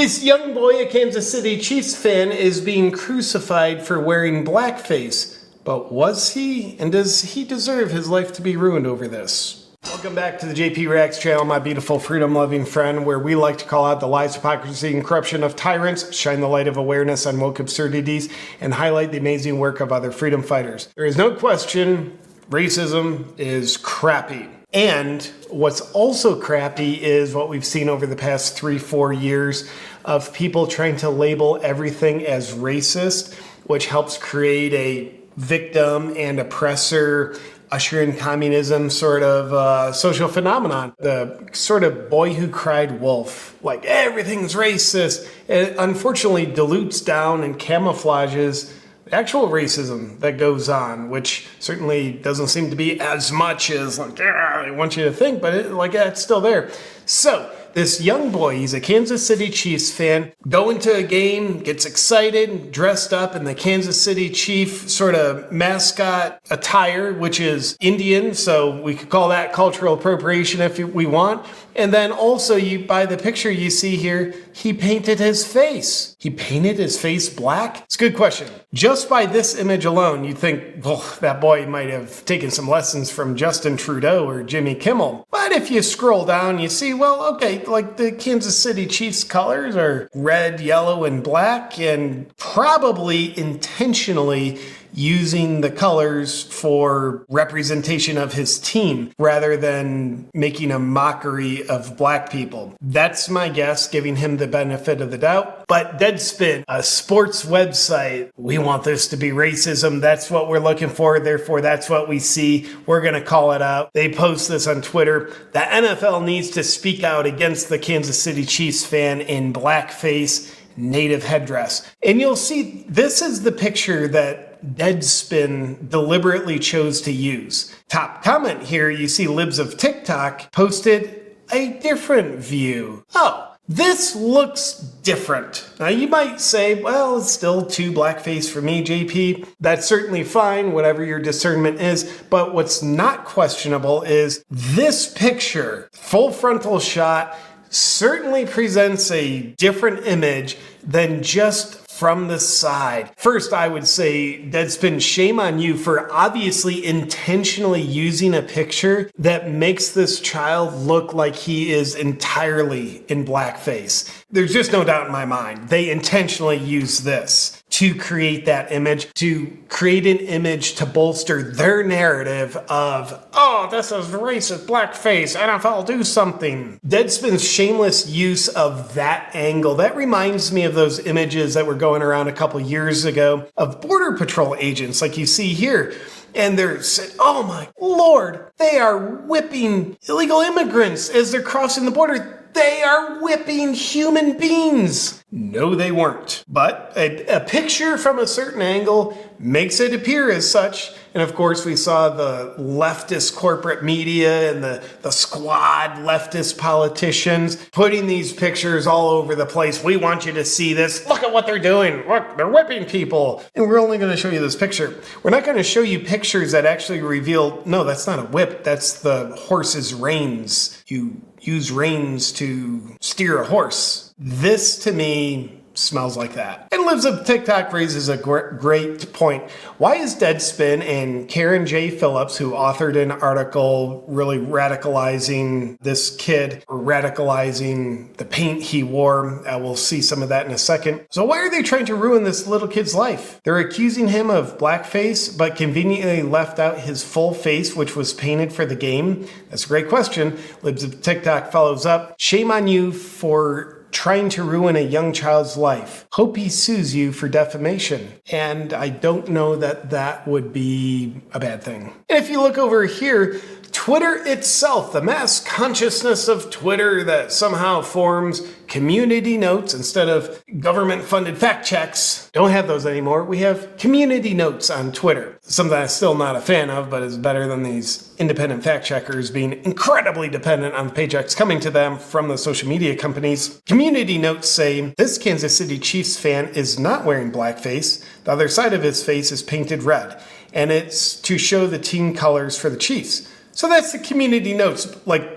This young boy, a Kansas City Chiefs fan, is being crucified for wearing blackface. But was he? And does he deserve his life to be ruined over this? Welcome back to the JP Reacts channel, my beautiful freedom-loving friend, where we like to call out the lies, hypocrisy, and corruption of tyrants, shine the light of awareness on woke absurdities, and highlight the amazing work of other freedom fighters. There is no question, racism is crappy. And what's also crappy is what we've seen over the past 3-4 years of people trying to label everything as racist, which helps create a victim and oppressor, usher in communism sort of social phenomenon. The sort of boy who cried wolf, like everything's racist. It unfortunately dilutes down and camouflages actual racism that goes on, which certainly doesn't seem to be as much as like, I want you to think, but it's still there. So this young boy, he's a Kansas City Chiefs fan, going to a game, gets excited, dressed up in the Kansas City Chief sort of mascot attire, which is Indian, so we could call that cultural appropriation if we want. And then also, by the picture you see here, he painted his face. He painted his face black? It's a good question. Just by this image alone, you'd think, well, that boy might have taken some lessons from Justin Trudeau or Jimmy Kimmel. But if you scroll down, you see, well, okay, like the Kansas City Chiefs colors are red, yellow, and black, and probably intentionally using the colors for representation of his team rather than making a mockery of black people. That's my guess, giving him the benefit of the doubt. But Deadspin, a sports website, we want this to be racism. That's what we're looking for. Therefore, that's what we see. We're going to call it out. They post this on Twitter. The NFL needs to speak out against the Kansas City Chiefs fan in blackface native headdress. And you'll see this is the picture that Deadspin deliberately chose to use. Top comment here, you see Libs of TikTok posted a different view. Oh, this looks different. Now you might say, well, it's still too blackface for me, JP. That's certainly fine, whatever your discernment is. But what's not questionable is this picture, full frontal shot, certainly presents a different image than just from the side. First, I would say, Deadspin, shame on you for obviously intentionally using a picture that makes this child look like he is entirely in blackface. There's just no doubt in my mind. They intentionally use this to create that image, to create an image to bolster their narrative of, oh, this is racist, blackface, NFL, do something. Deadspin's shameless use of that angle, that reminds me of those images that were going around a couple years ago of Border Patrol agents like you see here. And they're saying, oh my Lord, they are whipping illegal immigrants as they're crossing the border. They are whipping human beings. No, they weren't. But a picture from a certain angle makes it appear as such. And of course, we saw the leftist corporate media and the squad leftist politicians putting these pictures all over the place. We want you to see this. Look at what they're doing. Look, they're whipping people. And we're only going to show you this picture. We're not going to show you pictures that actually reveal, no, that's not a whip. That's the horse's reins. You use reins to steer a horse. This, to me, smells like that. And Lives of TikTok raises a great point. Why is Deadspin and Karen J. Phillips, who authored an article really radicalizing this kid, or radicalizing the paint he wore? We'll see some of that in a second. So why are they trying to ruin this little kid's life? They're accusing him of blackface, but conveniently left out his full face, which was painted for the game. That's a great question. Libs of TikTok follows up. Shame on you for trying to ruin a young child's life. Hope he sues you for defamation. And I don't know that that would be a bad thing. And if you look over here, Twitter itself, the mass consciousness of Twitter that somehow forms community notes instead of government-funded fact checks. Don't have those anymore. We have community notes on Twitter. Something I'm still not a fan of, but is better than these independent fact checkers being incredibly dependent on paychecks coming to them from the social media companies. Community notes say, this Kansas City Chiefs fan is not wearing blackface. The other side of his face is painted red. And it's to show the team colors for the Chiefs. So that's the community notes.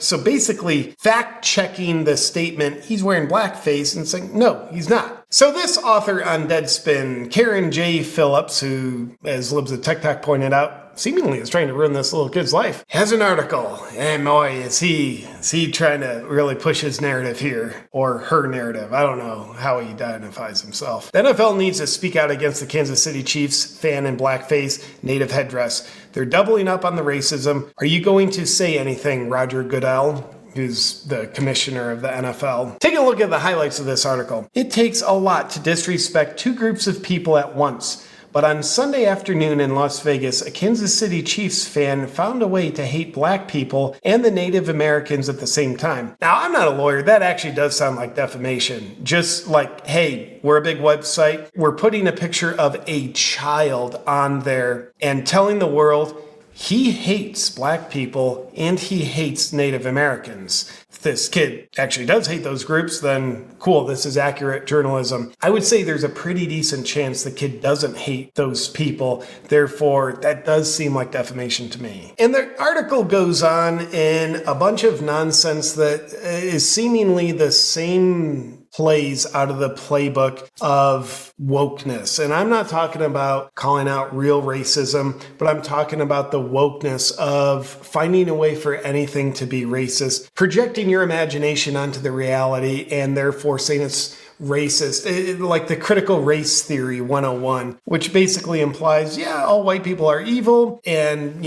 So basically fact checking the statement, he's wearing blackface, and saying, no, he's not. So this author on Deadspin, Karen J. Phillips, who, as Libs of TikTok pointed out, seemingly is trying to ruin this little kid's life, has an article. And boy, is he trying to really push his narrative here, or her narrative. I don't know how he identifies himself. The NFL needs to speak out against the Kansas City Chiefs fan in blackface, native headdress. They're doubling up on the racism. Are you going to say anything, Roger Goodell, who's the commissioner of the NFL? Take a look at the highlights of this article. It takes a lot to disrespect two groups of people at once. But on Sunday afternoon in Las Vegas, a Kansas City Chiefs fan found a way to hate black people and the Native Americans at the same time. Now, I'm not a lawyer. That actually does sound like defamation. Just like, hey, we're a big website. We're putting a picture of a child on there and telling the world he hates black people and he hates Native Americans. If this kid actually does hate those groups, then cool, this is accurate journalism. I would say there's a pretty decent chance the kid doesn't hate those people. Therefore, that does seem like defamation to me. And the article goes on in a bunch of nonsense that is seemingly the same plays out of the playbook of wokeness. And I'm not talking about calling out real racism, but I'm talking about the wokeness of finding a way for anything to be racist, projecting your imagination onto the reality, and therefore saying it's racist, like the critical race theory 101, which basically implies, yeah, all white people are evil and,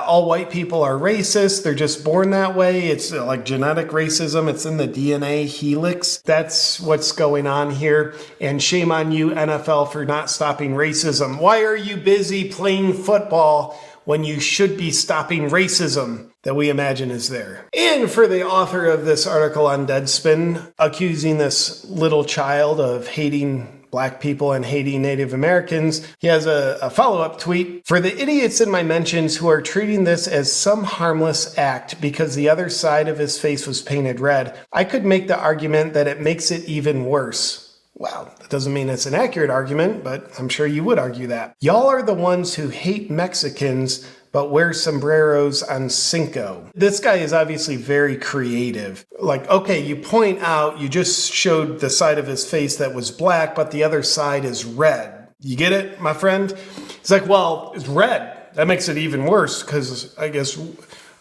all white people are racist. They're just born that way. It's like genetic racism. It's in the DNA helix. That's what's going on here. And shame on you, NFL, for not stopping racism. Why are you busy playing football when you should be stopping racism that we imagine is there? And for the author of this article on Deadspin, accusing this little child of hating black people and hating Native Americans, he has a follow-up tweet. For the idiots in my mentions who are treating this as some harmless act because the other side of his face was painted red, I could make the argument that it makes it even worse. Well, that doesn't mean it's an accurate argument, but I'm sure you would argue that. Y'all are the ones who hate Mexicans but wear sombreros on Cinco. This guy is obviously very creative. Like, okay, you point out, you just showed the side of his face that was black, but the other side is red. You get it, my friend? He's like, well, it's red. That makes it even worse because I guess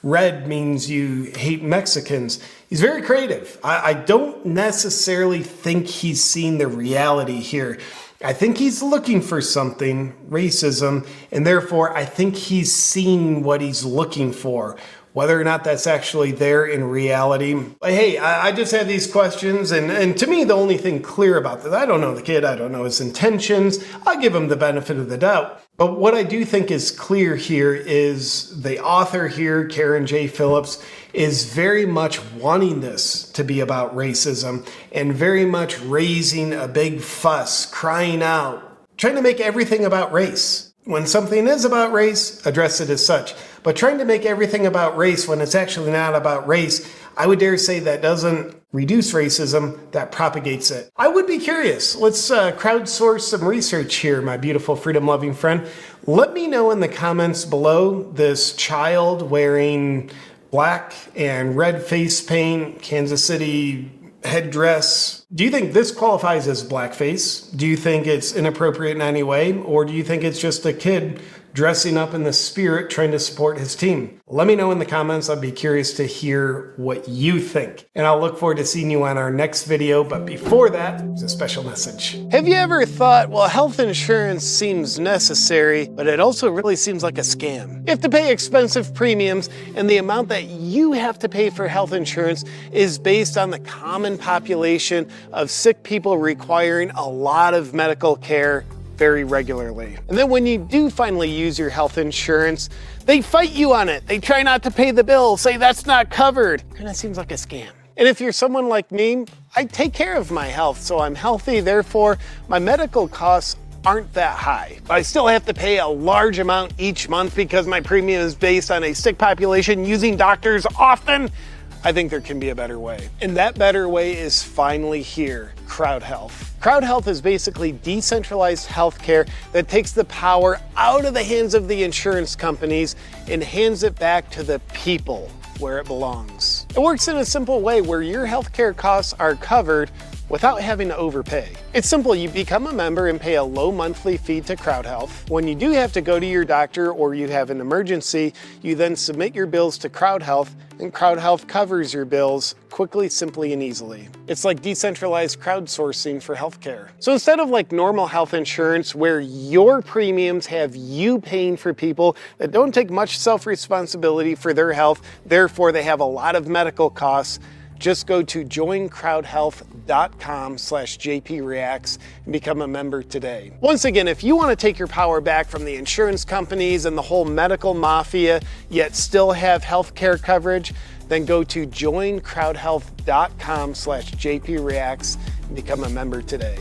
red means you hate Mexicans. He's very creative. I don't necessarily think he's seen the reality here. I think he's looking for something, racism, and therefore I think he's seen what he's looking for. Whether or not that's actually there in reality. But hey, I just had these questions, and to me, the only thing clear about this, I don't know the kid, I don't know his intentions, I'll give him the benefit of the doubt. But what I do think is clear here is the author here, Karen J. Phillips, is very much wanting this to be about racism and very much raising a big fuss, crying out, trying to make everything about race. When something is about race, address it as such. But trying to make everything about race when it's actually not about race, I would dare say that doesn't reduce racism, that propagates it. I would be curious. Let's crowdsource some research here, my beautiful freedom-loving friend. Let me know in the comments below this child wearing black and red face paint, Kansas City headdress. Do you think this qualifies as blackface? Do you think it's inappropriate in any way? Or do you think it's just a kid dressing up in the spirit trying to support his team? Let me know in the comments. I'd be curious to hear what you think. And I'll look forward to seeing you on our next video. But before that, there's a special message. Have you ever thought, well, health insurance seems necessary, but it also really seems like a scam? You have to pay expensive premiums, and the amount that you have to pay for health insurance is based on the common population of sick people requiring a lot of medical care very regularly. And then when you do finally use your health insurance, they fight you on it. They try not to pay the bill, say that's not covered. And it seems like a scam. And if you're someone like me, I take care of my health, so I'm healthy, therefore my medical costs aren't that high. But I still have to pay a large amount each month because my premium is based on a sick population using doctors often. I think there can be a better way. And that better way is finally here, Crowd Health. Crowd Health is basically decentralized healthcare that takes the power out of the hands of the insurance companies and hands it back to the people where it belongs. It works in a simple way where your healthcare costs are covered without having to overpay. It's simple. You become a member and pay a low monthly fee to Crowd Health. When you do have to go to your doctor or you have an emergency, you then submit your bills to Crowd Health, and Crowd Health covers your bills quickly, simply, and easily. It's like decentralized crowdsourcing for healthcare. So instead of like normal health insurance where your premiums have you paying for people that don't take much self-responsibility for their health, therefore they have a lot of medical costs, just go to joincrowdhealth.com/JPReacts and become a member today. Once again, if you want to take your power back from the insurance companies and the whole medical mafia, yet still have healthcare coverage, then go to joincrowdhealth.com/JPReacts and become a member today.